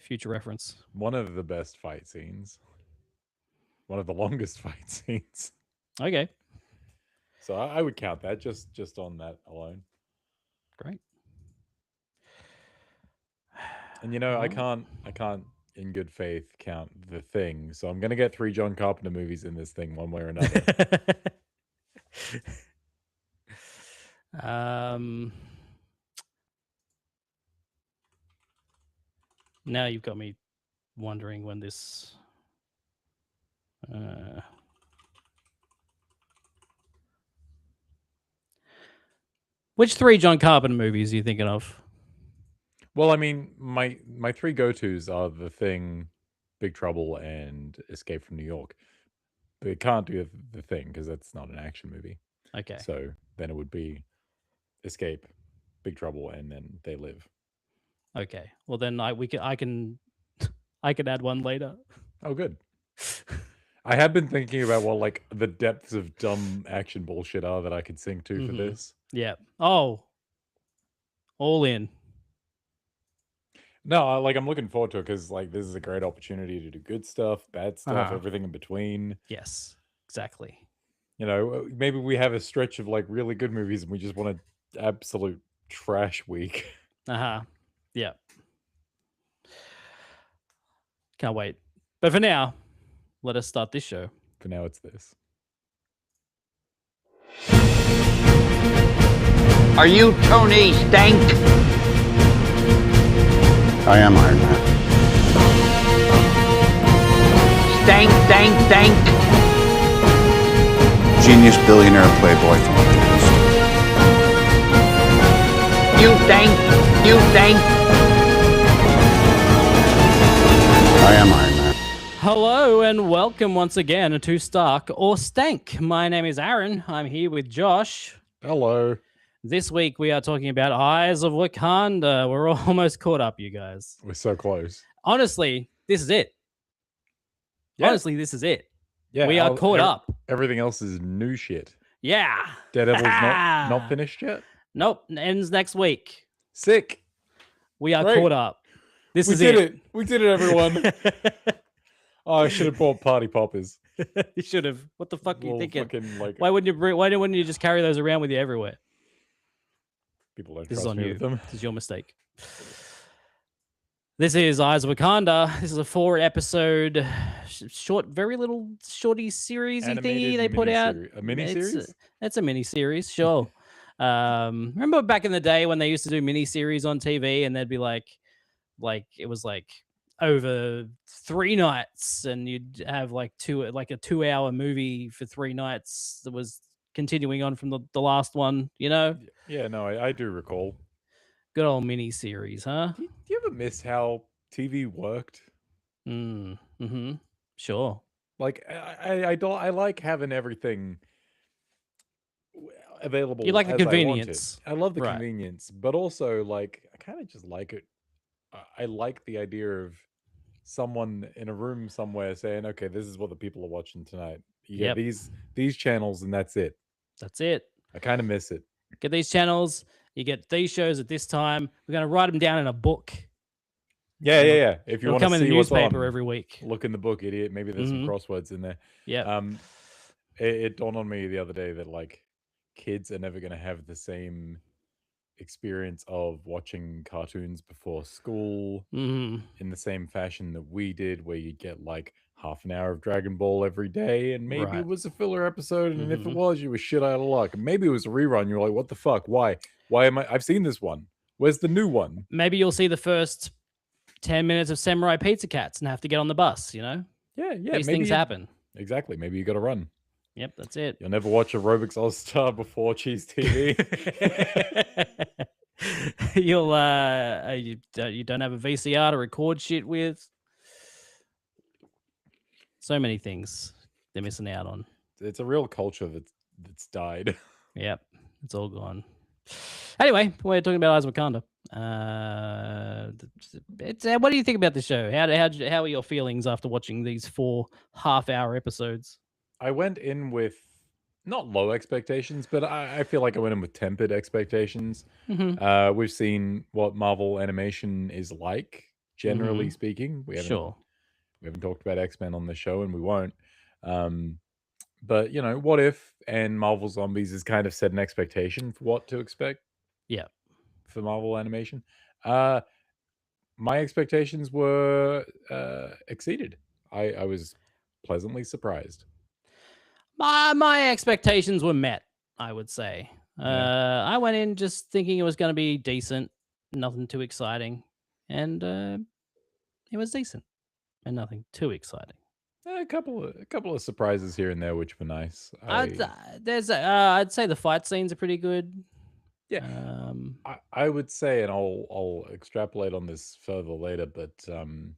future reference. One of the best fight scenes. One of the longest fight scenes. Okay, So I would count that just on that alone. great. And you know, Well, I can't in good faith count The Thing. So I'm gonna get 3 John Carpenter movies in this thing one way or another. um, now you've got me wondering when this. Which 3 John Carpenter movies are you thinking of? Well, I mean, my 3 go-tos are The Thing, Big Trouble, and Escape from New York. But it can't do The Thing because that's not an action movie. Okay. So then it would be Escape, Big Trouble, and then They Live. Okay. Well, then I can I can add one later. Oh, good. I have been thinking about what like the depths of dumb action bullshit are that I could sing to for this. Yeah. Oh, all in. No, I'm looking forward to it because like this is a great opportunity to do good stuff, bad stuff, everything in between. Yes, exactly. You know, maybe we have a stretch of like really good movies and we just want an absolute trash week. Yeah. Can't wait. But for now, let us start this show. For now, it's this. Are you Tony Stank? I am Iron Man. Stank, stank, stank. Genius billionaire playboy from up the east. You stank, you stank. I am Iron Man. Hello and welcome once again to Stark or Stank. My name is Aaron. I'm here with Josh. Hello. This week we are talking about Eyes of Wakanda. We're almost caught up, you guys. We're so close. Honestly, this is it. Yeah. Honestly, this is it. Yeah, we are caught up. Everything else is new shit. Yeah. Daredevil's not finished yet? Nope. Ends next week. Sick. We are caught up. We did it. We did it, everyone. Oh, I should have bought party poppers. You should have. What the fuck are you thinking? Fucking, why wouldn't you just carry those around with you everywhere? People don't This is trust on me you. with them. This is your mistake. This is Eyes of Wakanda. This is a 4-episode, short, very little shorty series thingy they put out. A mini-series? It's a mini-series, sure. Remember back in the day when they used to do mini-series on TV and they'd be like it was like over 3 nights and you'd have like a 2-hour movie for 3 nights that was continuing on from the last one, you know? Yeah, no, I do recall. Good old mini-series, huh? Do you ever miss how TV worked? Sure. Like, I like having everything available. You like the convenience. I love the convenience, but also, like, I kind of just like it. I like the idea of someone in a room somewhere saying, okay, this is what the people are watching tonight. You get these channels and that's it. That's it. I kind of miss it. Get these channels. You get these shows at this time. We're going to write them down in a book. Yeah. If you want to come in the newspaper every week. Look in the book, idiot. Maybe there's some crosswords in there. Yeah. It dawned on me the other day that like kids are never going to have the same experience of watching cartoons before school in the same fashion that we did, where you get like half an hour of Dragon Ball every day, and maybe it was a filler episode, and if it was, you were shit out of luck. And maybe it was a rerun. You're like, what the fuck? Why am I've seen this one. Where's the new one? Maybe you'll see the first 10 minutes of Samurai Pizza Cats and have to get on the bus, you know? Yeah. These things happen. Exactly. Maybe you got to run. Yep, that's it. You'll never watch Aerobics All-Star before Cheese TV. You don't have a VCR to record shit with. So many things they're missing out on. It's a real culture that's died. Yep, it's all gone. Anyway, we're talking about Eyes of Wakanda. What do you think about the show? How are your feelings after watching these 4 half-hour episodes? I went in with not low expectations, but I feel like I went in with tempered expectations. We've seen what Marvel animation is like generally speaking. We haven't talked about X-Men on the show, and we won't. But What If and Marvel Zombies has kind of set an expectation for what to expect. Yeah. For Marvel animation, my expectations were exceeded. I was pleasantly surprised. My expectations were met, I would say. Yeah. I went in just thinking it was going to be decent, nothing too exciting, and it was decent and nothing too exciting. A couple of surprises here and there, which were nice. I'd say the fight scenes are pretty good. Yeah, I would say, and I'll extrapolate on this further later, but I don't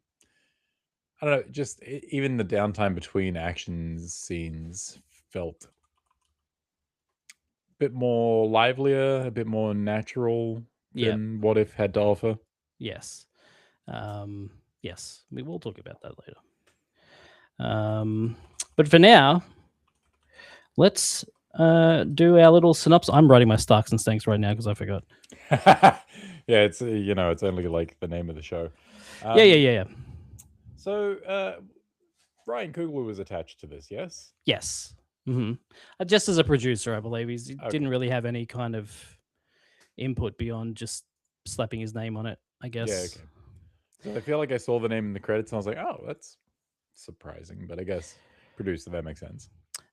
know, just even the downtime between action scenes felt a bit more livelier, a bit more natural than What If had to offer. Yes. Yes, we will talk about that later. But for now, let's do our little synopsis. I'm writing my Starks and Stanks right now because I forgot. Yeah, it's it's only like the name of the show. Yeah. So Ryan Coogler was attached to this, yes? Yes. Just as a producer, I believe. He didn't really have any kind of input beyond just slapping his name on it, I guess. Yeah, okay. So I feel like I saw the name in the credits and I was like, oh, that's surprising, but I guess producer, that makes sense.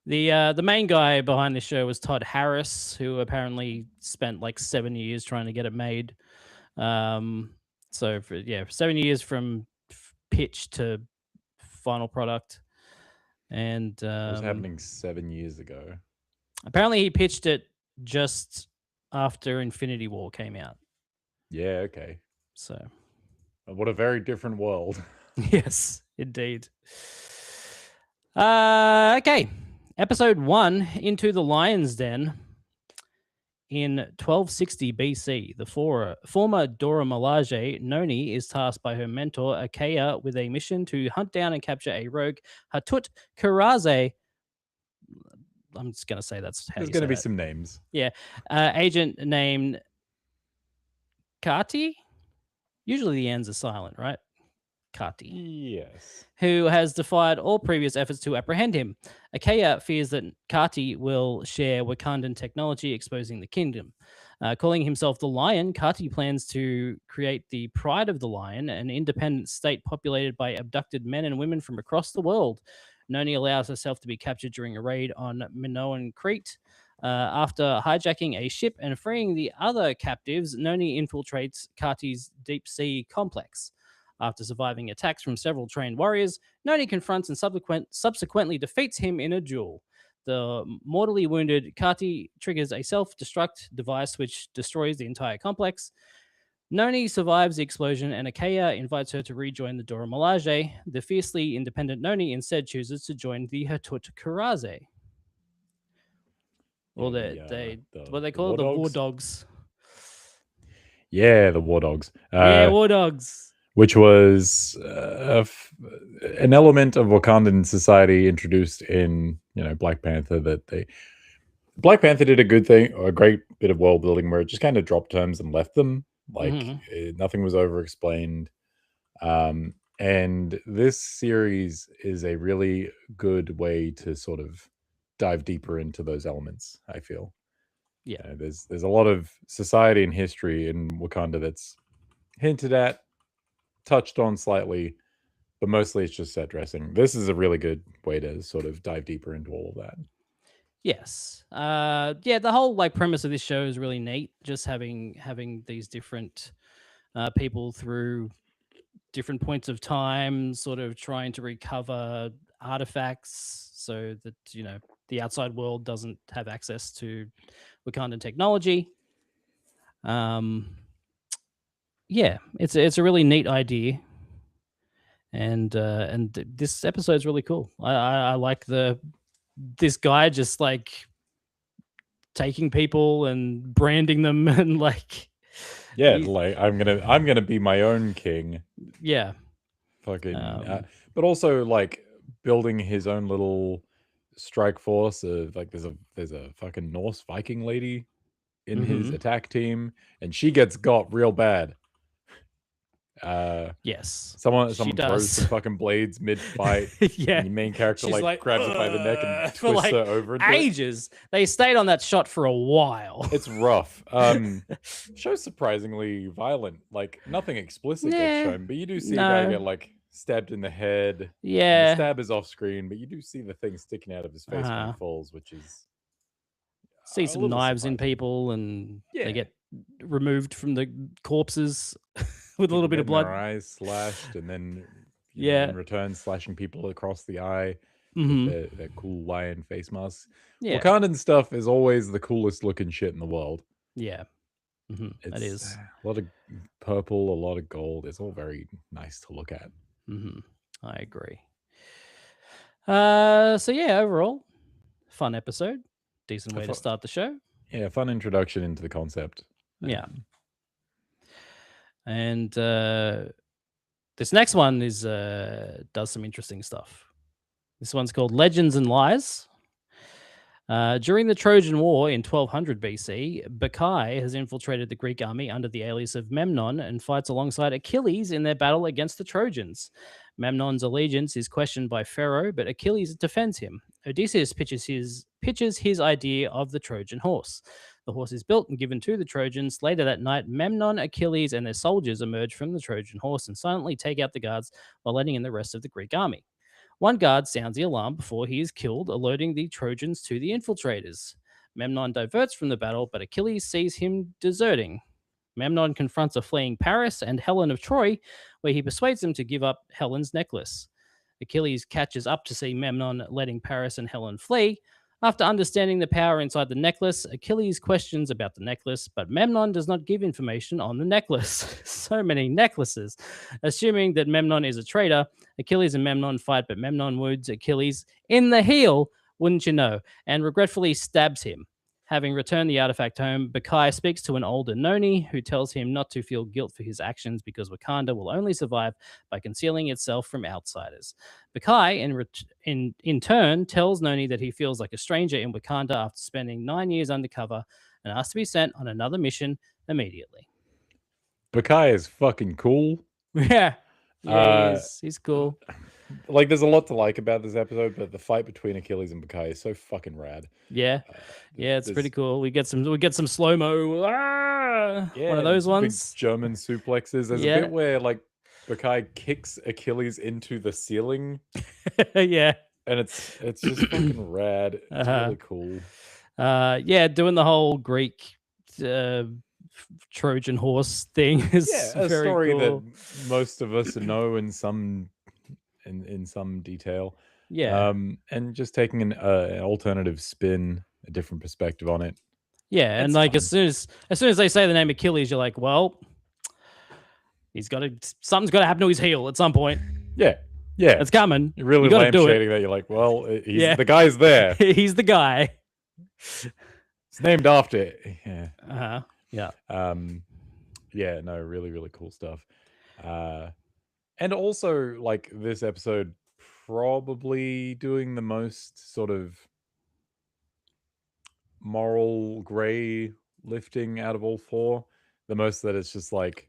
The main guy behind the show was Todd Harris, who apparently spent like 7 years trying to get it made. So for 7 years from pitch to final product. And it was happening 7 years ago. Apparently he pitched it just after Infinity War came out. Yeah, okay. So what a very different world. Yes, indeed. Okay. Episode 1, Into the Lion's Den. In 1260 BC, the former Dora Milaje, Noni, is tasked by her mentor, Akeya, with a mission to hunt down and capture a rogue Hatut Karaze. I'm just going to say that's how There's going to be some names. Yeah. Agent named Kati. Usually the ends are silent, right? Kati. Yes. Who has defied all previous efforts to apprehend him. Akeya fears that Kati will share Wakandan technology, exposing the kingdom. Calling himself the Lion, Kati plans to create the Pride of the Lion, an independent state populated by abducted men and women from across the world. Noni allows herself to be captured during a raid on Minoan Crete. After hijacking a ship and freeing the other captives, Noni infiltrates Kati's deep sea complex. After surviving attacks from several trained warriors, Noni confronts and subsequently defeats him in a duel. The mortally wounded Kati triggers a self-destruct device which destroys the entire complex. Noni survives the explosion, and Akeya invites her to rejoin the Dora Milaje. The fiercely independent Noni instead chooses to join the Hatut Karaze. Well, what they call it, the War Dogs. Yeah, the War Dogs. War Dogs. Which was an element of Wakandan society introduced in Black Panther. Black Panther did a good thing, or a great bit of world building, where it just kind of dropped terms and left them. Nothing was over explained. And this series is a really good way to sort of dive deeper into those elements, I feel. Yeah. There's a lot of society and history in Wakanda that's hinted at, touched on slightly, but mostly it's just set dressing. This is a really good way to sort of dive deeper into all of that. Yes. The whole premise of this show is really neat. Just having these different people through different points of time, sort of trying to recover artifacts so that the outside world doesn't have access to Wakandan technology. It's a really neat idea, and this episode's really cool. I like this guy just taking people and branding them and I'm gonna be my own king. Yeah, fucking. But also building his own little strike force of there's a fucking Norse Viking lady in his attack team, and she gets got real bad. Yes. Someone She throws some does. fucking blades mid-fight, Yeah. and your main character She's like grabs her by the neck and for twists like her over into it. ages. They stayed on that shot for a while. It's rough. Show's surprisingly violent. Like nothing explicit gets Yeah, shown, but you do see a guy no. get like stabbed in the head. And the Yeah. stab is off screen, but you do see the thing sticking out of his face when he falls, which is See a some little knives in surprising. people, and Yeah. they get removed from the corpses with a little People bit of getting their blood. eyes slashed, and then Yeah. in return slashing people across the eye Mhm. with their cool lion face masks. Yeah. Wakandan stuff is always the coolest looking shit in the world. Yeah. That It's is. a lot of purple, a lot of gold. It's all very nice to look at. I agree. So yeah, overall, fun episode. Decent way to start the show. Yeah, fun introduction into the concept. Yeah. And this next one is does some interesting stuff. This one's called Legends and Lies. During the Trojan War in 1200 BC, Bacchae has infiltrated the Greek army under the alias of Memnon and fights alongside Achilles in their battle against the Trojans. Memnon's allegiance is questioned by Pharaoh, but Achilles defends him. Odysseus pitches his idea of the Trojan horse. The horse is built and given to the Trojans. Later that night, Memnon, Achilles, and their soldiers emerge from the Trojan horse and silently take out the guards while letting in the rest of the Greek army. One guard sounds the alarm before he is killed, alerting the Trojans to the infiltrators. Memnon diverts from the battle, but Achilles sees him deserting. Memnon confronts a fleeing Paris and Helen of Troy, where he persuades them to give up Helen's necklace. Achilles catches up to see Memnon letting Paris and Helen flee. After understanding the power inside the necklace, Achilles questions about the necklace, but Memnon does not give information on the necklace. So many necklaces. Assuming that Memnon is a traitor, Achilles and Memnon fight, but Memnon wounds Achilles in the heel, wouldn't you know, and regretfully stabs him. Having returned the artifact home, Bacchae speaks to an older Noni who tells him not to feel guilt for his actions because Wakanda will only survive by concealing itself from outsiders. Bacchae, in turn, tells Noni that he feels like a stranger in Wakanda after spending 9 years undercover and asks to be sent on another mission immediately. Bacchae is fucking cool. Yeah, he's cool. Like, there's a lot to like about this episode, but the fight between Achilles and Bacchae is so fucking rad. Yeah, it's pretty cool. We get some slow mo. One of those ones. Big German suplexes. There's a bit where like Bacchae kicks Achilles into the ceiling. Yeah, and it's just fucking rad. It's really cool. Doing the whole Greek Trojan horse thing is a very story cool. that most of us know in some detail. Yeah. And just taking an alternative spin, a different perspective on it. Yeah, and like fun. as soon as they say the name Achilles, you're like, well, something's got to happen to his heel at some point. Yeah, it's coming. You're really lampshading that. You're like, well, the guy's there. He's the guy. It's named after it. Yeah. Yeah. No, really, really cool stuff. And also, like, this episode probably doing the most sort of moral gray lifting out of all four. The most that it's just like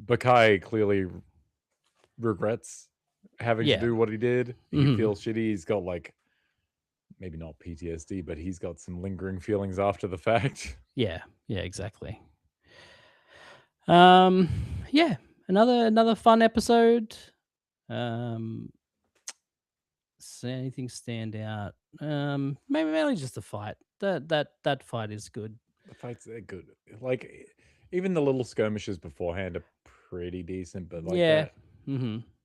Bacchae clearly regrets having to do what he did. He feels shitty. He's got like maybe not PTSD, but he's got some lingering feelings after the fact. Yeah, exactly. Another fun episode. Anything stand out? Mainly just the fight. That fight is good. The fights are good. Like even the little skirmishes beforehand are pretty decent, but like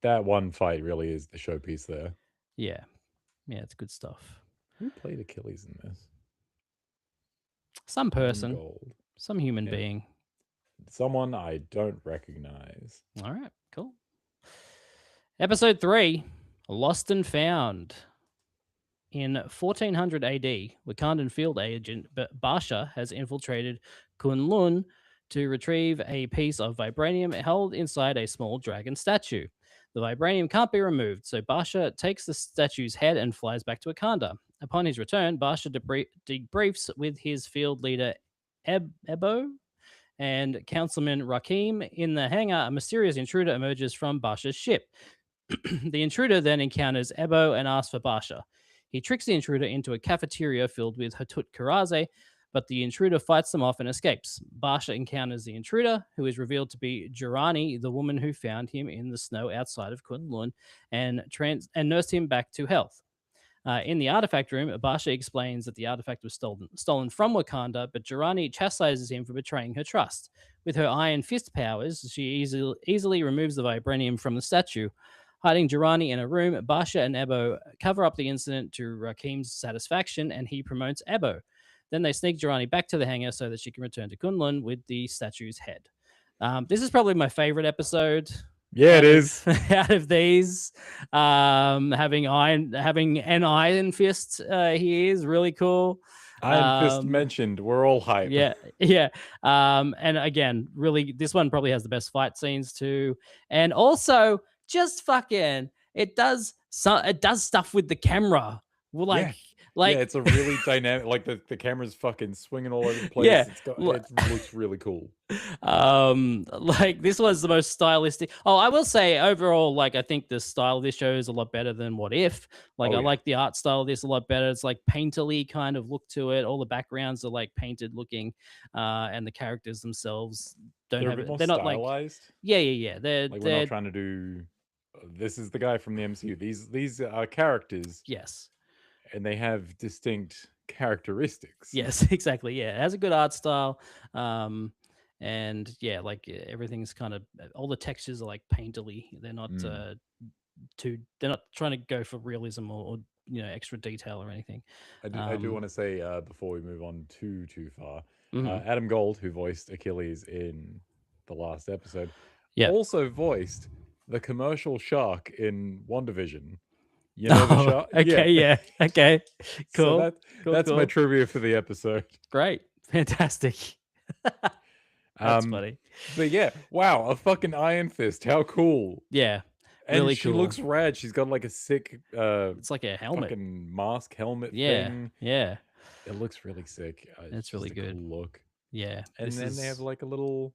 that one fight really is the showpiece there. Yeah, it's good stuff. Who played Achilles in this? Some person, some human being. Someone I don't recognize. All right, cool. Episode 3, Lost and Found. In 1400 AD, Wakandan field agent Barsha has infiltrated Kunlun to retrieve a piece of vibranium held inside a small dragon statue. The vibranium can't be removed, so Barsha takes the statue's head and flies back to Wakanda. Upon his return, Barsha debriefs with his field leader Ebo and Councilman Rakim. In the hangar, a mysterious intruder emerges from Basha's ship. The intruder then encounters Ebo and asks for Basha. He tricks the intruder into a cafeteria filled with Hatut Karaze, but the intruder fights them off and escapes. Basha encounters the intruder, who is revealed to be Jirani, the woman who found him in the snow outside of Kunlun and nursed him back to health. In the artifact room, Basha explains that the artifact was stolen from Wakanda, but Jirani chastises him for betraying her trust. With her iron fist powers, she easily removes the vibranium from the statue. Hiding Jirani in a room, Basha and Ebo cover up the incident to Rakim's satisfaction, and he promotes Ebo. Then they sneak Jirani back to the hangar so that she can return to Kunlun with the statue's head. This is probably my favorite episode. Yeah, it is. Out of these, having an Iron Fist here is really cool. Iron Fist mentioned. We're all hyped. Yeah. And again, really, this one probably has the best fight scenes too. And also, just fucking, it does stuff with the camera. Like, it's a really dynamic. Like the camera's fucking swinging all over the place. Yeah, it looks really cool. Like this was the most stylistic. Oh, I will say overall, like I think the style of this show is a lot better than What If. Like I like the art style of this a lot better. It's like painterly kind of look to it. All the backgrounds are like painted looking, and the characters themselves They're a bit more stylized. Yeah. They're not trying to do. This is the guy from the MCU. These are characters. Yes. And they have distinct characteristics. Yes, exactly. Yeah, it has a good art style. And yeah, like everything's kind of all the textures are like painterly. They're not they're not trying to go for realism or extra detail or anything. I do want to say before we move on too far, Mm-hmm. Adam Gold, who voiced Achilles in the last episode, yeah, also voiced the commercial shark in WandaVision. You know the shark? Okay, yeah. Okay. Cool. So that's my trivia for the episode. Great. Fantastic. That's funny. But yeah, wow, a fucking Iron Fist. How cool. Yeah. And really she cool. looks rad. She's got like a sick it's like a helmet. Fucking mask helmet thing. Yeah. It looks really sick. It's really good. Cool look. Yeah. And then they have like a little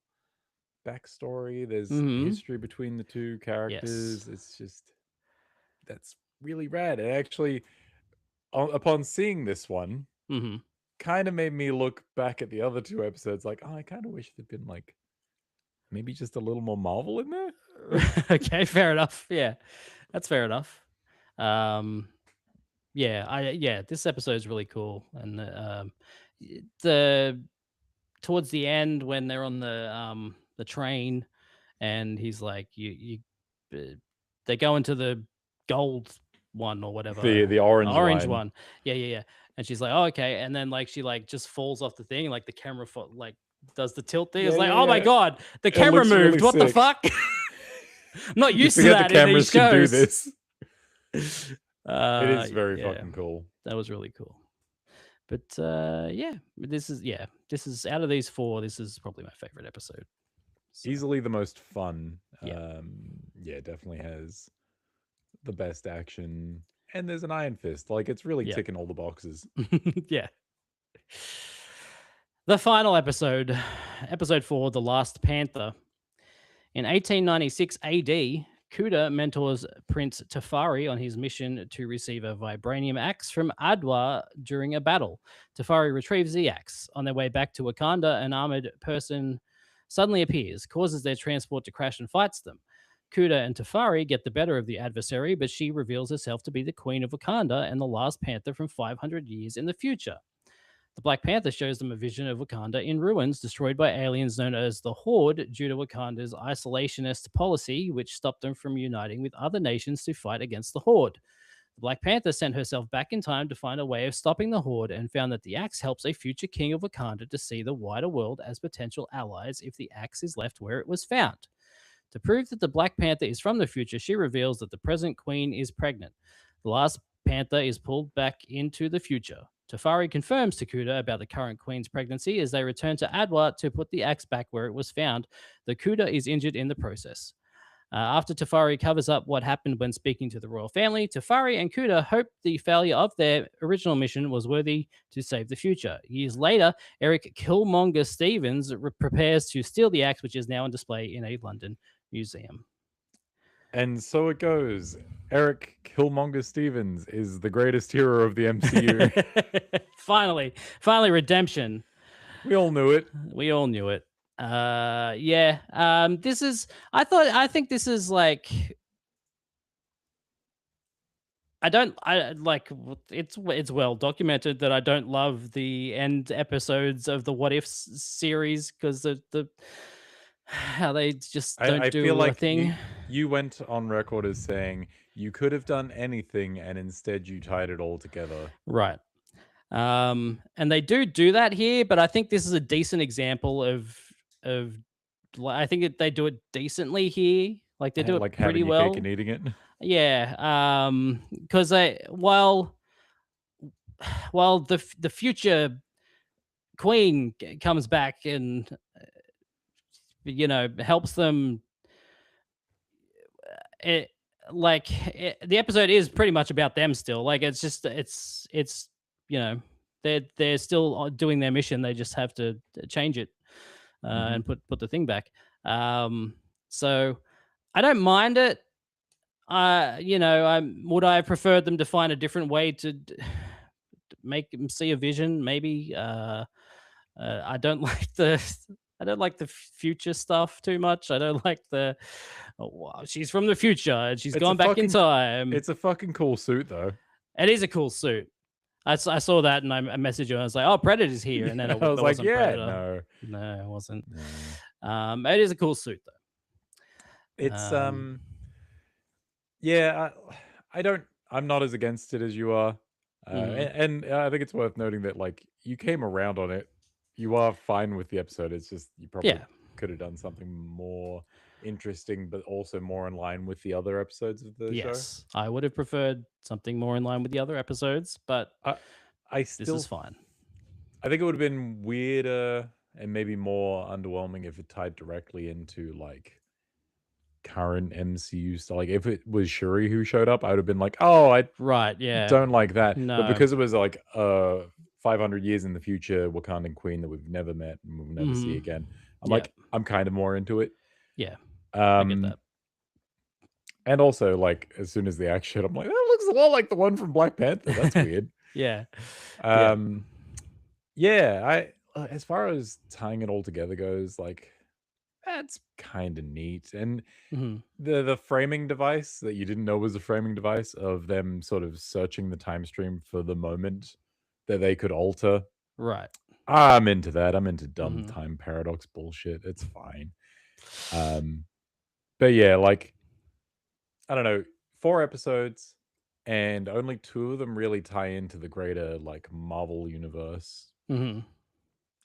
backstory. There's history between the two characters. Yes. It's just that's really rad. And actually, upon seeing this one, kind of made me look back at the other two episodes like, oh, I kind of wish there'd been like maybe just a little more Marvel in there. Okay, fair enough. Yeah, that's fair enough. This episode is really cool, and the towards the end when they're on the train, and he's like, they go into the gold one or whatever, the orange one. Yeah. And she's like, oh, okay, and then like she like just falls off the thing, like the camera like does the tilt thing. It's like, oh my god, the camera moved. Really what sick. The fuck? I'm not used to that. The cameras can do this. It is very fucking cool. That was really cool. But this is out of these four, this is probably my favorite episode. So. Easily the most fun. Definitely has the best action, and there's an Iron Fist. Like it's really ticking all the boxes. Yeah. The final episode, episode 4, The Last Panther. In 1896 AD, Kuda mentors Prince Tafari on his mission to receive a vibranium axe from Adwa during a battle. Tafari retrieves the axe. On their way back to Wakanda, an armored person suddenly appears, causes their transport to crash and fights them. Kuda and Tafari get the better of the adversary, but she reveals herself to be the Queen of Wakanda and the last Panther from 500 years in the future. The Black Panther shows them a vision of Wakanda in ruins, destroyed by aliens known as the Horde due to Wakanda's isolationist policy, which stopped them from uniting with other nations to fight against the Horde. The Black Panther sent herself back in time to find a way of stopping the Horde and found that the axe helps a future king of Wakanda to see the wider world as potential allies if the axe is left where it was found. To prove that the Black Panther is from the future, she reveals that the present queen is pregnant. The last Panther is pulled back into the future. Tafari confirms to Kuda about the current queen's pregnancy as they return to Adwa to put the axe back where it was found. The Kuda is injured in the process. After Tafari covers up what happened when speaking to the royal family, Tafari and Kuda hope the failure of their original mission was worthy to save the future. Years later, Eric Killmonger Stevens prepares to steal the axe, which is now on display in a London museum. And so it goes. Eric Killmonger Stevens is the greatest hero of the MCU. Finally, redemption. We all knew it. We all knew it. This is. I think this is like. I like. It's well documented that I don't love the end episodes of the What If series because the how they just don't I do feel a like thing. you went on record as saying you could have done anything and instead you tied it all together. Right. And they do that here, but I think this is a decent example of I think they do it decently here. Like they do it like pretty having your well. cake and eating it. Yeah. Because while the future queen comes back and helps them, the episode is pretty much about them still. Like it's just it's they're still doing their mission. They just have to change it and put the thing back. So I don't mind it. Would I have preferred them to find a different way to make them see a vision? Maybe. I don't like the future stuff too much. I don't like she's from the future and she's gone back in time. It's a fucking cool suit though. It is a cool suit. I saw that and I messaged her and I was like, "Oh, Predator's here," and then I was like, "Yeah, Predator. No, it wasn't." No. It is a cool suit though. It's yeah. I'm not as against it as you are, and I think it's worth noting that like you came around on it. You are fine with the episode. It's just you probably could have done something more interesting, but also more in line with the other episodes of the show. Yes, I would have preferred something more in line with the other episodes, but this is fine. I think it would have been weirder and maybe more underwhelming if it tied directly into like current MCU stuff. Like if it was Shuri who showed up, I would have been like, "Oh, I don't like that." No. But because it was like 500 years in the future Wakandan queen that we've never met and we'll never see again, I'm like, I'm kind of more into it. Yeah, I get that. And also, like, as soon as the axe showed, I'm like, that looks a lot like the one from Black Panther. That's weird. Yeah. As far as tying it all together goes, like, that's kind of neat. And the framing device that you didn't know was a framing device of them sort of searching the time stream for the moment that they could alter. Right. I'm into that. I'm into dumb time paradox bullshit. It's fine. But yeah, like, I don't know, 4 episodes and only 2 of them really tie into the greater like Marvel universe. And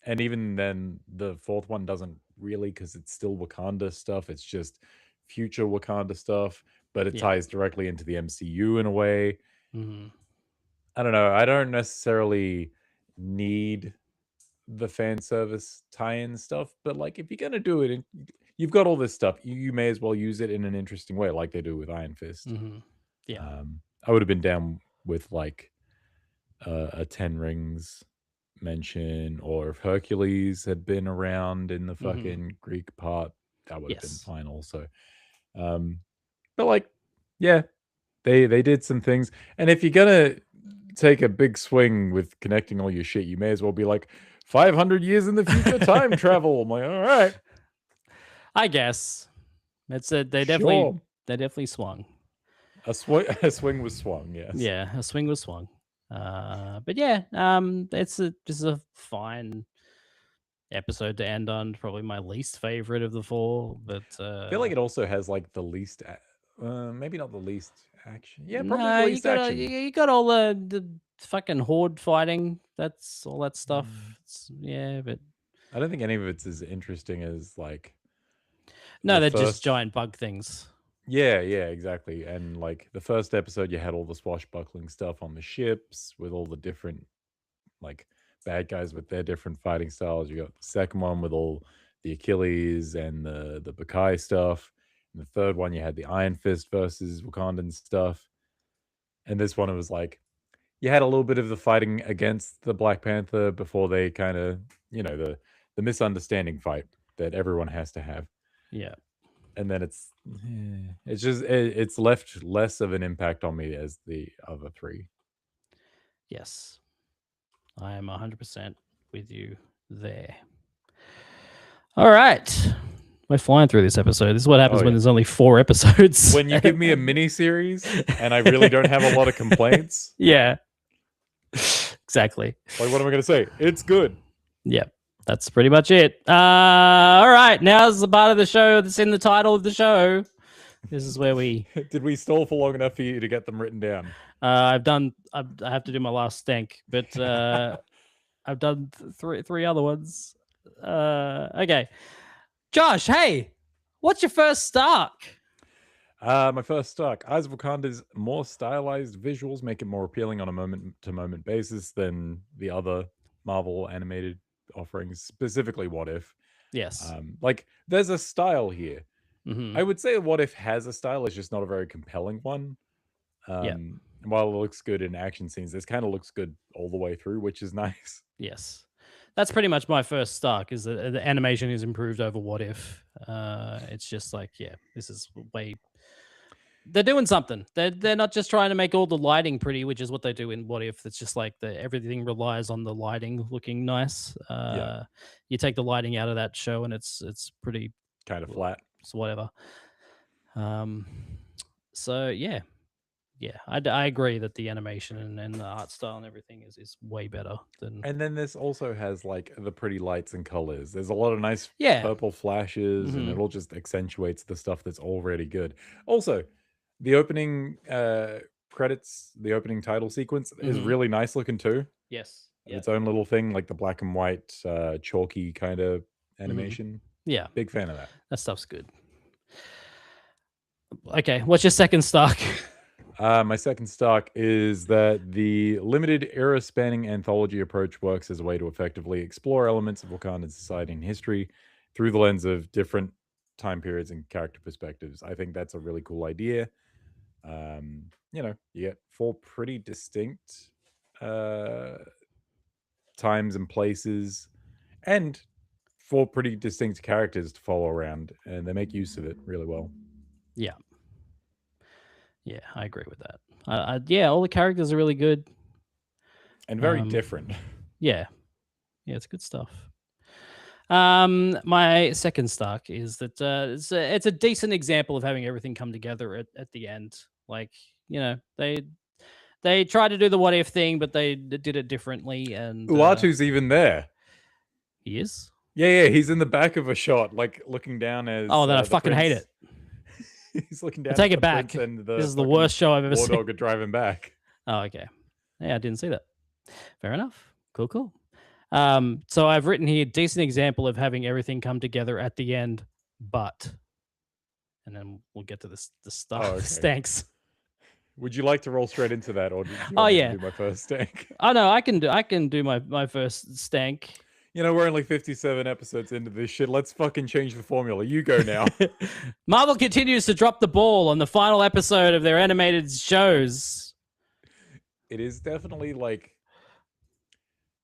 even then the 4th one doesn't really, because it's still Wakanda stuff. It's just future Wakanda stuff, but it ties directly into the MCU in a way. I don't know. I don't necessarily need the fan service tie-in stuff, but like if you're gonna do it and you've got all this stuff, you may as well use it in an interesting way, like they do with Iron Fist. I would have been down with like a 10 Rings mention, or if Hercules had been around in the fucking Greek part, that would have been fine also. But like, yeah, they did some things, and if you're gonna take a big swing with connecting all your shit, you may as well be like 500 years in the future time travel. I'm like, all right, I guess it's they definitely swung. A swing was swung, yes. Yeah, a swing was swung. But yeah, it's just a fine episode to end on. Probably my least favorite of the 4, but I feel like it also has like the least, maybe not the least action. Yeah, probably no, the least action. You got all the fucking horde fighting. That's all that stuff. But I don't think any of it's as interesting as like. No, they're just giant bug things. Yeah, exactly. And like the first episode, you had all the swashbuckling stuff on the ships with all the different like bad guys with their different fighting styles. You got the second one with all the Achilles and the Bukai stuff. In the third one, you had the Iron Fist versus Wakandan stuff. And this one, it was like, you had a little bit of the fighting against the Black Panther before they kind of, the misunderstanding fight that everyone has to have. Yeah. And then it's it's left less of an impact on me as the other three. Yes. I am 100% with you there. All right. We're flying through this episode. This is what happens when there's only 4 episodes. When you give me a mini series and I really don't have a lot of complaints. Yeah. Exactly. Like, what am I going to say? It's good. Yep. That's pretty much it. All right. Now's the part of the show that's in the title of the show. This is where we... Did we stall for long enough for you to get them written down? I have to do my last stank, but I've done three other ones. Okay. Josh, hey, what's your first Stark? My first Stark. Eyes of Wakanda's more stylized visuals make it more appealing on a moment-to-moment basis than the other Marvel animated offerings, specifically What If. Yes. Like, there's a style here. Mm-hmm. I would say What If has a style, it's just not a very compelling one. While it looks good in action scenes, this kind of looks good all the way through, which is nice. Yes. That's pretty much my first Stark, is that the animation is improved over What If. It's just like, yeah, this is way... They're doing something. They're not just trying to make all the lighting pretty, which is what they do in What If. It's just like everything relies on the lighting looking nice. You take the lighting out of that show and it's pretty... Kind of flat. So whatever. So yeah, I agree that the animation and the art style and everything is way better than. And then this also has like the pretty lights and colors. There's a lot of nice purple flashes, and it all just accentuates the stuff that's already good. Also, the opening credits, the opening title sequence is really nice looking too. Yes, its own little thing, like the black and white chalky kind of animation. Yeah, big fan of that. That stuff's good. Okay, what's your second Stark? My second Stark is that the limited era-spanning anthology approach works as a way to effectively explore elements of Wakandan society and history through the lens of different time periods and character perspectives. I think that's a really cool idea. You get 4 pretty distinct times and places, and 4 pretty distinct characters to follow around, and they make use of it really well. Yeah, I agree with that. All the characters are really good and very different. Yeah, it's good stuff. My second Stark is that it's a decent example of having everything come together at the end. Like, they tried to do the What If thing, but they did it differently. And Uatu's even there. He is? Yeah, he's in the back of a shot, like looking down as... Oh, then I fucking hate it. He's looking down. I take it back. And This is the worst show I've ever seen. War Dog are driving back. Oh, okay. Yeah, I didn't see that. Fair enough. Cool. So I've written here, decent example of having everything come together at the end, but... And then we'll get to the stuff. Oh, okay. Stanks. Would you like to roll straight into that, or did you want me to do my first stank? Oh no, I can do my first stank. We're only 57 episodes into this shit. Let's fucking change the formula. You go now. Marvel continues to drop the ball on the final episode of their animated shows. It is definitely like...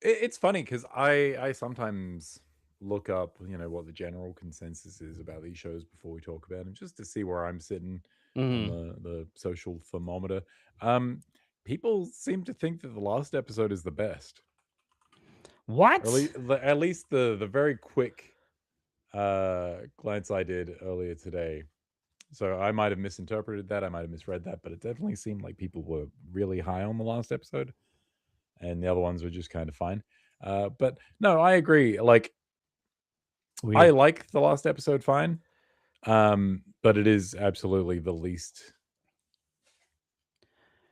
It's funny because I sometimes look up, what the general consensus is about these shows before we talk about them, just to see where I'm sitting on the social thermometer. People seem to think that the last episode is the best. What? At least the very quick glance I did earlier today. So I might have misinterpreted that. I might have misread that, but it definitely seemed like people were really high on the last episode, and the other ones were just kind of fine. But no, I agree. Like, weird. I like the last episode fine, but it is absolutely the least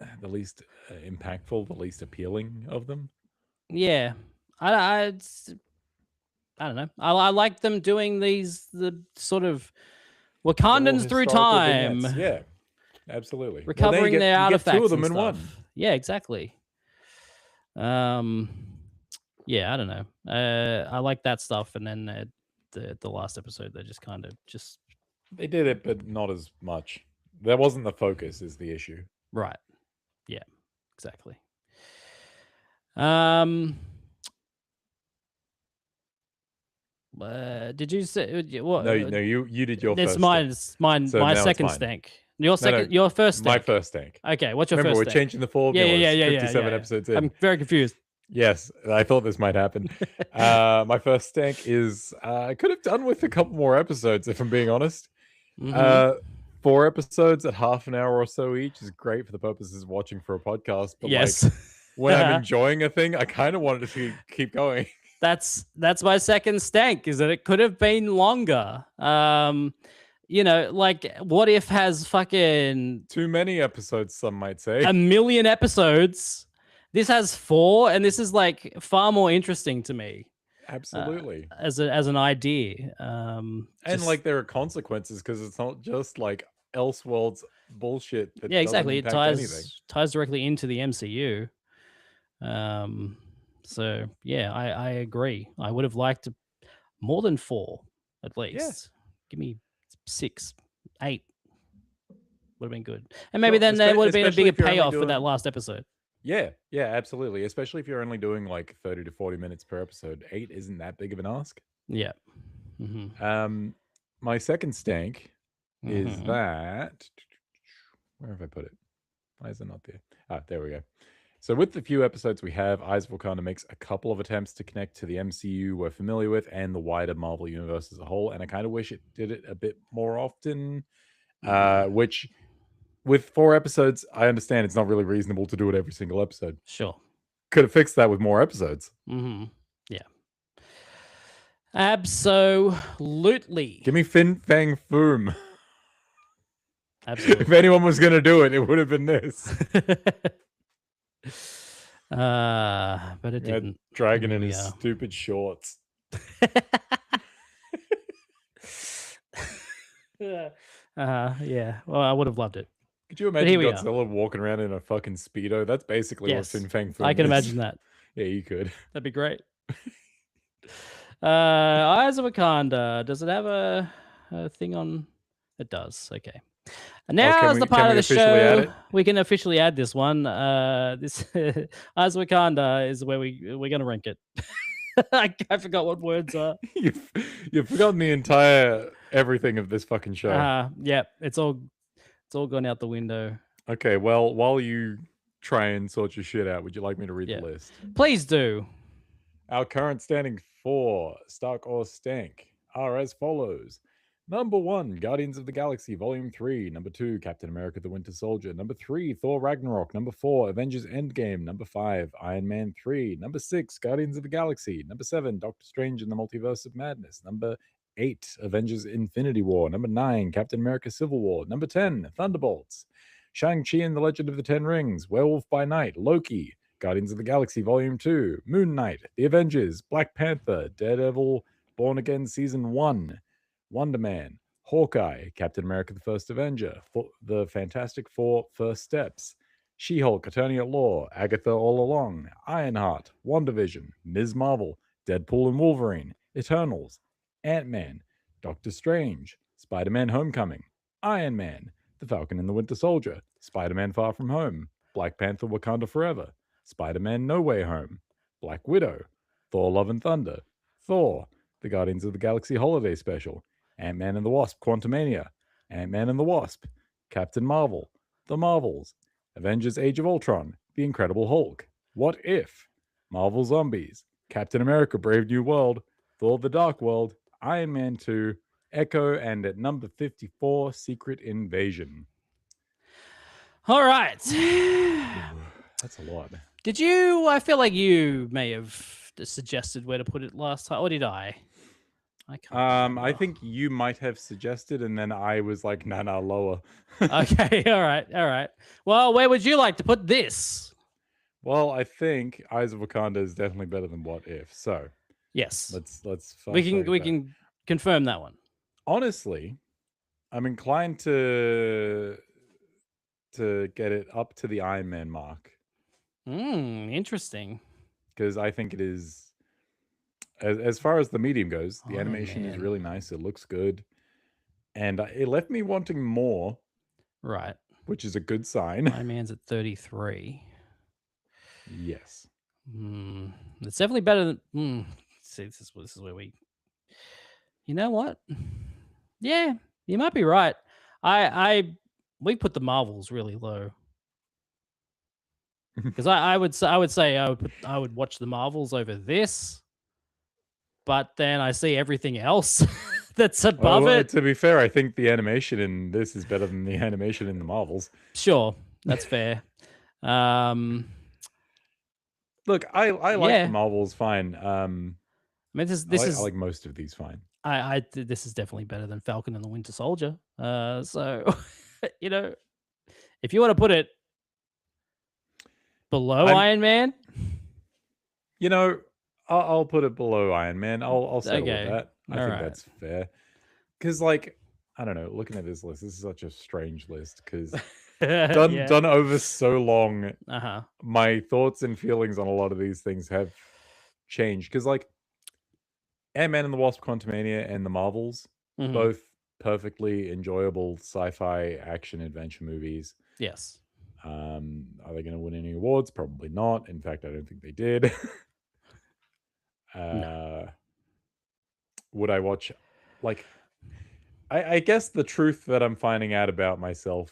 impactful, the least appealing of them. Yeah. I don't know. I like them doing the sort of Wakandans through time. Vignettes. Yeah, absolutely. Recovering their artifacts. 2 of them in one. Yeah, exactly. Yeah, I don't know. I like that stuff, and then the last episode they just kind of They did it, but not as much. That wasn't the focus. Is the issue? Right. Yeah. Exactly. Um. Did you say what? No, no. You did your It's first. mine. It's mine. So My now it's second mine. stank. Your No, second. no, Your first my stank. first stank. Okay. What's your Remember, first we're stank? changing the formulas. 57 episodes in. I'm very confused. Yes, I thought this might happen. My first stank is I could have done with a couple more episodes, if I'm being honest. Mhm. 4 episodes at half an hour or so each is great for the purposes of watching for a podcast. But Yes. like when I'm enjoying a thing, I kind of wanted to keep going. That's my second stank, is that it could have been longer. You know, like What If has fucking Too many episodes, some might say. a million episodes. This has 4, and this is like far more interesting to me. Absolutely. As an idea. And like there are consequences because it's not just like Elseworlds bullshit that yeah, exactly. It doesn't impact anything. ties directly into the MCU. So yeah, I agree. I would have liked more than 4 at least. Give me 6, 8. Would have been good. And maybe Sure, then there would have been a especially bigger if you're only payoff for that doing- last episode. Yeah, absolutely. Especially if you're only doing like 30 to 40 minutes per episode. 8 isn't that big of an ask. Yeah. My second stank is that. Where have I put it? Why is it not there? Ah, there we go. So with the few episodes we have, Eyes of Wakanda makes a couple of attempts to connect to the MCU we're familiar with and the wider Marvel universe as a whole, and I kind of wish it did it a bit more often. Which, with 4 episodes, I understand it's not really reasonable to do it every single episode. Sure. Could have fixed that with more episodes. Yeah. Absolutely. Give me Fin Fang Foom. Absolutely. If anyone was going to do it, it would have been this. But it didn't. Dragon in Here his we are. stupid shorts. Yeah. Well, I would have loved it. Could you But imagine here we are. Godzilla walking around in a fucking Speedo? That's basically Yes, what Fin Fang Foom I can is. imagine that. Yeah, you could. That'd be great. Eyes of Wakanda. Does it have a thing on? It does. Okay. And now is the part of the show we can officially add this one. This Eyes of Wakanda is where we're gonna rank it. I forgot what words are. You've forgotten the entire everything of this fucking show. Yeah, it's all gone out the window. Okay, well, while you try and sort your shit out, would you like me to read the list? Please do. Our current standing for Stark or Stank are as follows. Number 1, Guardians of the Galaxy Volume 3. Number 2, Captain America the Winter Soldier. Number 3, Thor Ragnarok. Number 4, Avengers Endgame. Number 5, Iron Man 3. Number 6, Guardians of the Galaxy. Number 7, Doctor Strange and the Multiverse of Madness. Number 8, Avengers Infinity War. Number 9, Captain America Civil War. Number 10, Thunderbolts. Shang-Chi and the Legend of the Ten Rings. Werewolf by Night. Loki. Guardians of the Galaxy Volume 2. Moon Knight. The Avengers. Black Panther. Daredevil. Born Again Season 1. Wonder Man, Hawkeye, Captain America the First Avenger, The Fantastic Four First Steps, She-Hulk, Attorney at Law, Agatha All Along, Ironheart, WandaVision, Ms. Marvel, Deadpool and Wolverine, Eternals, Ant-Man, Doctor Strange, Spider-Man Homecoming, Iron Man, The Falcon and the Winter Soldier, Spider-Man Far From Home, Black Panther Wakanda Forever, Spider-Man No Way Home, Black Widow, Thor Love and Thunder, Thor, The Guardians of the Galaxy Holiday Special, Ant-Man and the Wasp, Quantumania, Ant-Man and the Wasp, Captain Marvel, The Marvels, Avengers Age of Ultron, The Incredible Hulk, What If, Marvel Zombies, Captain America Brave New World, Thor the Dark World, Iron Man 2, Echo, and at number 54, Secret Invasion. All right. That's a lot. Did you? I feel like you may have suggested where to put it last time, or did I? I can't. I think you might have suggested, and then I was like, nah, lower. Okay, all right. Well, where would you like to put this? Well, I think Eyes of Wakanda is definitely better than What If. So yes, let's we can confirm that one. Honestly, I'm inclined to get it up to the Iron Man mark. Interesting. Because I think it is. As far as the medium goes, the animation is really nice. It looks good. and it left me wanting more, Right. which is a good sign. Iron Man's at 33. Yes. It's definitely better than. See, this is where we. You know what? Yeah, you might be right. We put the Marvels really low because I would say I would watch the Marvels over this, but then I see everything else that's above Well, it. to be fair, I think the animation in this is better than the animation in the Marvels. Sure, that's fair. Look, I like Yeah. the Marvels fine. I mean, this I is like most of these fine. this is definitely better than Falcon and the Winter Soldier. So you know, if you want to put it below Iron Man, you know, I'll put it below Iron Man. I'll settle with Okay. that. I think that's fair. Because, like, I don't know. Looking at this list, this is such a strange list. Because done over so long, my thoughts and feelings on a lot of these things have changed. Because, like, Ant-Man and the Wasp: Quantumania and the Marvels, both perfectly enjoyable sci-fi action adventure movies. Yes. Are they going to win any awards? Probably not. In fact, I don't think they did. No. Would I watch? Like, I guess the truth that I'm finding out about myself,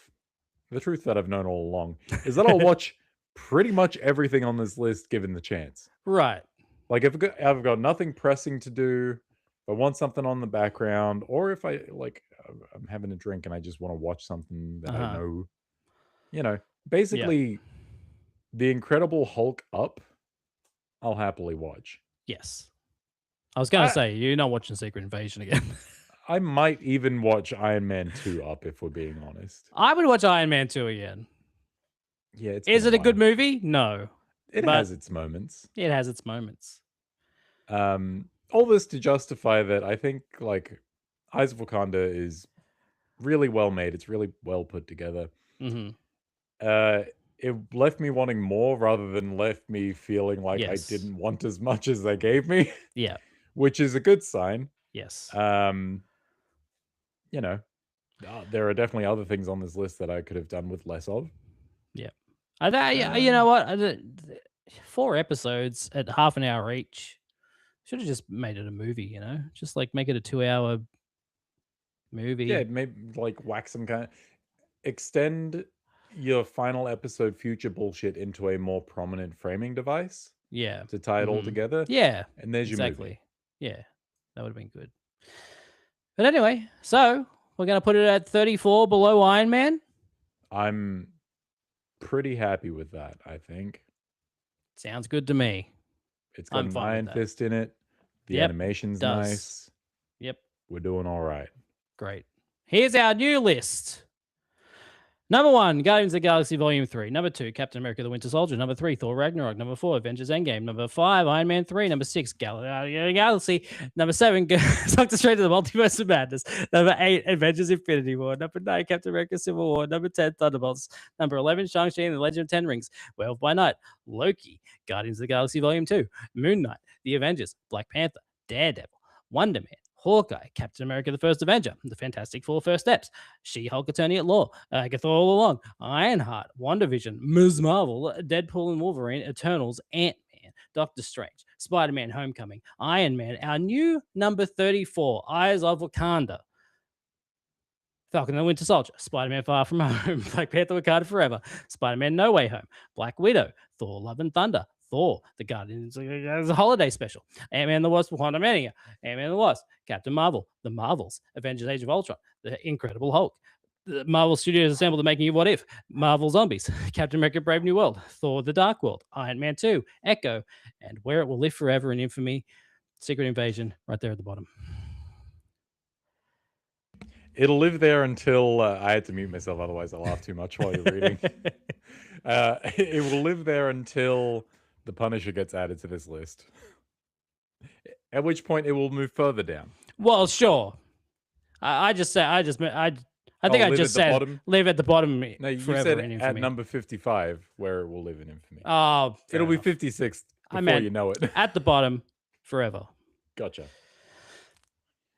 the truth that I've known all along, is that I'll watch pretty much everything on this list given the chance. Right. Like, if I've got nothing pressing to do, if I want something on the background, or if I'm having a drink and I just want to watch something that I know, basically, The Incredible Hulk up, I'll happily watch. Yes. I was going to say, you're not watching Secret Invasion again. I might even watch Iron Man 2 up, if we're being honest. I would watch Iron Man 2 again. Yeah, is it a good movie? No. It has its moments. It has its moments. All this to justify that I think, like, Eyes of Wakanda is really well made. It's really well put together. It left me wanting more rather than left me feeling like I didn't want as much as they gave me. Yeah. Which is a good sign. Yes. You know, there are definitely other things on this list that I could have done with less of. Yeah. You know what? 4 episodes at half an hour each. Should have just made it a movie, just like make it a 2-hour movie. Yeah, maybe like whack some kind of extend your final episode future bullshit into a more prominent framing device. Yeah. To tie it all together. Yeah. And there's your movie. Yeah. That would have been good. But anyway, so we're going to put it at 34 below Iron Man. I'm pretty happy with that, I think. Sounds good to me. It's got an Iron Fist in it. The animation's nice. Yep. We're doing all right. Great. Here's our new list. Number 1, Guardians of the Galaxy Volume 3. Number 2, Captain America the Winter Soldier. Number 3, Thor Ragnarok. Number 4, Avengers Endgame. Number 5, Iron Man 3. Number 6, Galaxy. Number 7, Doctor Strange to the Multiverse of Madness. Number 8, Avengers Infinity War. Number 9, Captain America Civil War. Number 10, Thunderbolts. Number 11, Shang-Chi and the Legend of Ten Rings. Werewolf by Night. Loki. Guardians of the Galaxy Volume 2. Moon Knight. The Avengers. Black Panther. Daredevil. Wonder Man. Hawkeye, Captain America the First Avenger, The Fantastic Four First Steps, She-Hulk Attorney at Law, Agatha All Along, Ironheart, WandaVision, Ms. Marvel, Deadpool and Wolverine, Eternals, Ant-Man, Doctor Strange, Spider-Man Homecoming, Iron Man, our new number 34, Eyes of Wakanda, Falcon and the Winter Soldier, Spider-Man Far From Home, Black Panther Wakanda Forever, Spider-Man No Way Home, Black Widow, Thor Love and Thunder, Thor, The Guardians, a holiday special, Ant-Man and the Wasp, Quantumania, Ant-Man and the Wasp, Captain Marvel, The Marvels, Avengers Age of Ultron, The Incredible Hulk, the Marvel Studios assembled the making of What If, Marvel Zombies, Captain America Brave New World, Thor The Dark World, Iron Man 2, Echo, and Where It Will Live Forever in Infamy, Secret Invasion, right there at the bottom. It'll live there until I had to mute myself, otherwise I laugh too much while you're reading. It will live there until The Punisher gets added to this list. At which point it will move further down. Well, sure. I think I just said live at the bottom. No, you forever said in Infamy. at number 55 where it will live in infamy. Oh, it'll be 56 before you know it. At the bottom forever. Gotcha.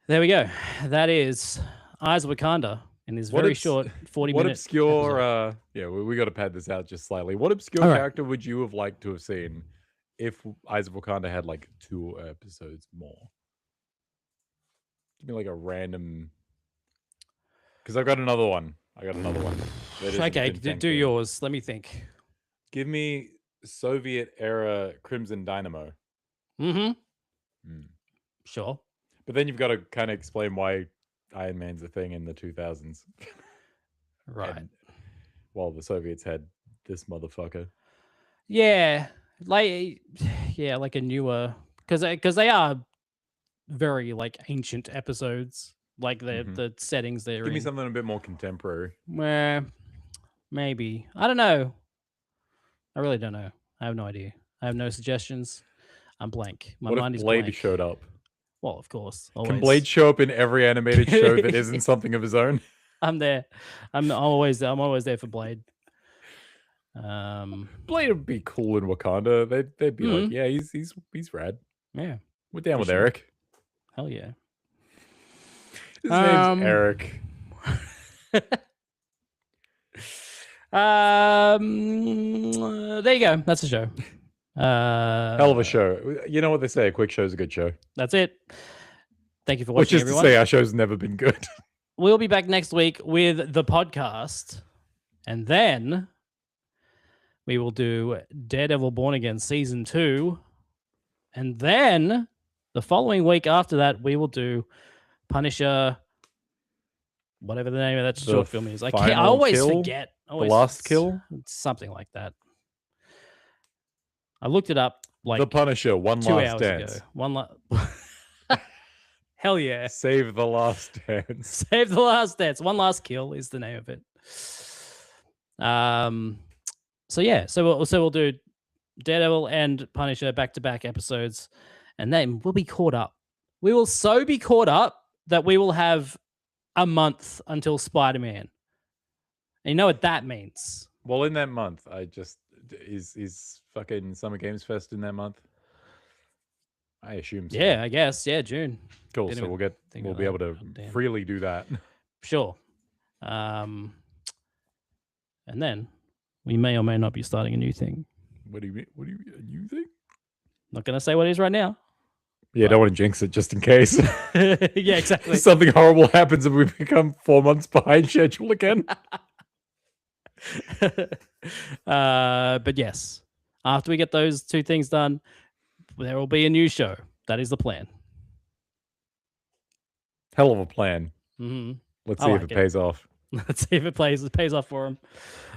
There we go. That is Eyes of Wakanda in this What very obs- short 40 What minute obscure? episode. We got to pad this out just slightly. What obscure All right. character would you have liked to have seen if Eyes of Wakanda had like 2 episodes more? Give me like a random. Because I've got another one. that isn't Okay, Stank do themed. yours. Let me think. Give me Soviet era Crimson Dynamo. Mm-hmm. Mm. Sure. But then you've got to kind of explain why Iron Man's a thing in the 2000s. Right. And while the Soviets had this motherfucker. Yeah, like a newer, because they are very like ancient episodes, like the settings they're Give me in. something a bit more contemporary. Where maybe I don't know. I really don't know. I have no idea. I have no suggestions. I'm blank. My What mind if is Blade blank. showed up? Well, of course. Can Always. Blade show up in every animated show that isn't something of his own? I'm there. I'm always there for Blade. Blade would be cool in Wakanda. They'd be like, yeah, he's rad. Yeah, We're down with sure. Eric. Hell yeah. His name's Eric. There you go. That's the show. Hell of a show. You know what they say? A quick show's a good show. That's it. Thank you for Which watching, is everyone. to say, our show's never been good. We'll be back next week with the podcast, and then we will do Daredevil Born Again Season 2, and then the following week after that, we will do Punisher, whatever the name of that short film is. I always forget. The Last Kill? Something like that. I looked it up like The Punisher, One 2 Last hours Dance. ago. Hell yeah. Save the Last Dance. Save the Last Dance. One Last Kill is the name of it. So yeah, so we'll do Daredevil and Punisher back-to-back episodes, and then we'll be caught up. We will so be caught up that we will have a month until Spider-Man. And you know what that means? Well, in that month, is fucking Summer Games Fest in that month? I assume so. Yeah, I guess. Yeah, June. Cool. Didn't So even we'll be able to freely do that. Sure. And then we may or may not be starting a new thing. What do you mean? A new thing? Not gonna say what it is right now. Yeah, don't want to jinx it just in case. Yeah, exactly. Something horrible happens and we become 4 months behind schedule again. But yes, after we get those 2 things done, there will be a new show. That is the plan. Hell of a plan. Mm-hmm. Let's see if it pays off. Let's see if it pays off for him.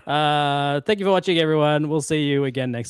Thank you for watching, everyone. We'll see you again next